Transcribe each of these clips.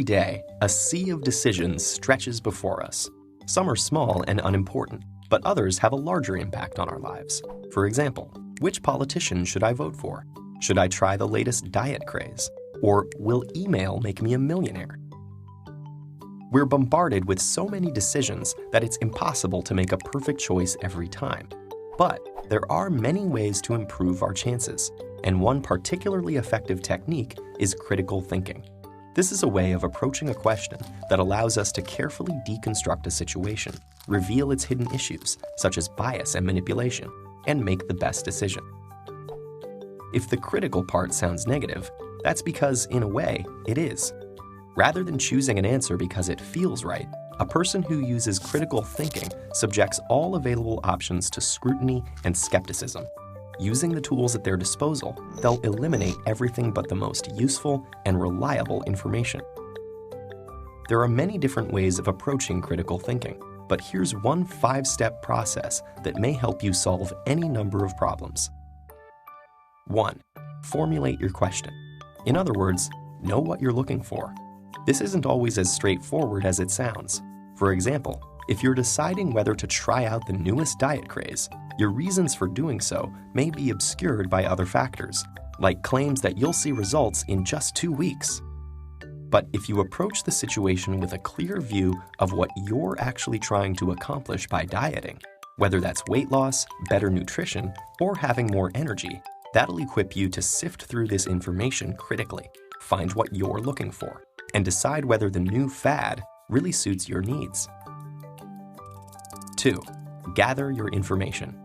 Every day, a sea of decisions stretches before us. Some are small and unimportant, but others have a larger impact on our lives. For example, which politician should I vote for? Should I try the latest diet craze? Or will email make me a millionaire? We're bombarded with so many decisions that it's impossible to make a perfect choice every time. But there are many ways to improve our chances, and one particularly effective technique is critical thinking. This is a way of approaching a question that allows us to carefully deconstruct a situation, reveal its hidden issues, such as bias and manipulation, and make the best decision. If the critical part sounds negative, that's because, in a way, it is. Rather than choosing an answer because it feels right, a person who uses critical thinking subjects all available options to scrutiny and skepticism. Using the tools at their disposal, they'll eliminate everything but the most useful and reliable information. There are many different ways of approaching critical thinking, but here's one 5-step process that may help you solve any number of problems. 1. Formulate your question. In other words, know what you're looking for. This isn't always as straightforward as it sounds. For example, if you're deciding whether to try out the newest diet craze, your reasons for doing so may be obscured by other factors, like claims that you'll see results in just 2 weeks. But if you approach the situation with a clear view of what you're actually trying to accomplish by dieting, whether that's weight loss, better nutrition, or having more energy, that'll equip you to sift through this information critically, find what you're looking for, and decide whether the new fad really suits your needs. 2. Gather your information.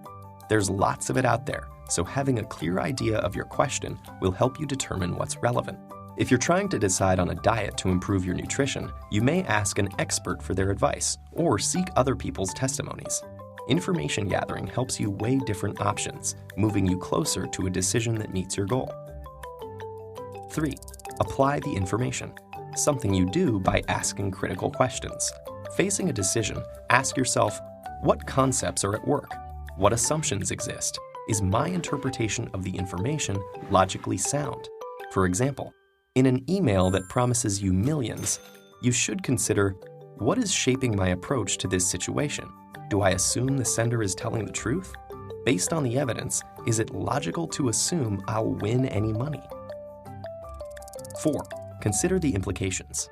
There's lots of it out there, so having a clear idea of your question will help you determine what's relevant. If you're trying to decide on a diet to improve your nutrition, you may ask an expert for their advice or seek other people's testimonies. Information gathering helps you weigh different options, moving you closer to a decision that meets your goal. 3. Apply the information. Something you do by asking critical questions. Facing a decision, ask yourself, what concepts are at work? What assumptions exist? Is my interpretation of the information logically sound? For example, in an email that promises you millions, you should consider, what is shaping my approach to this situation? Do I assume the sender is telling the truth? Based on the evidence, is it logical to assume I'll win any money? 4. Consider the implications.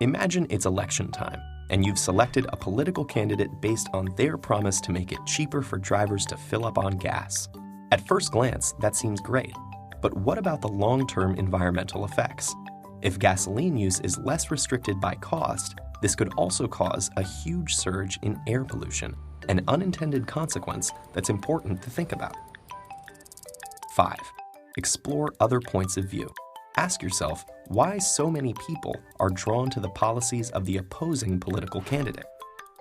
Imagine it's election time, and you've selected a political candidate based on their promise to make it cheaper for drivers to fill up on gas. At first glance, that seems great, but what about the long-term environmental effects? If gasoline use is less restricted by cost, this could also cause a huge surge in air pollution, an unintended consequence that's important to think about. 5. Explore other points of view. Ask yourself why so many people are drawn to the policies of the opposing political candidate.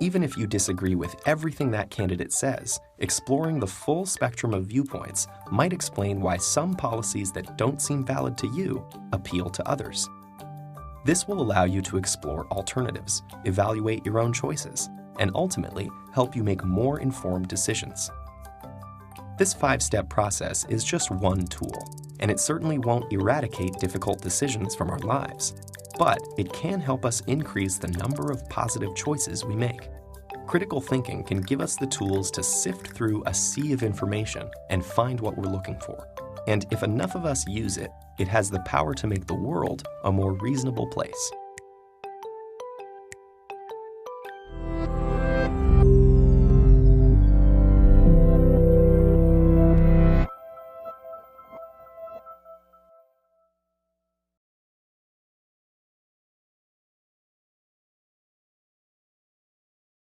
Even if you disagree with everything that candidate says, exploring the full spectrum of viewpoints might explain why some policies that don't seem valid to you appeal to others. This will allow you to explore alternatives, evaluate your own choices, and ultimately help you make more informed decisions. This 5-step process is just one tool, and it certainly won't eradicate difficult decisions from our lives, but it can help us increase the number of positive choices we make. Critical thinking can give us the tools to sift through a sea of information and find what we're looking for. And if enough of us use it, it has the power to make the world a more reasonable place.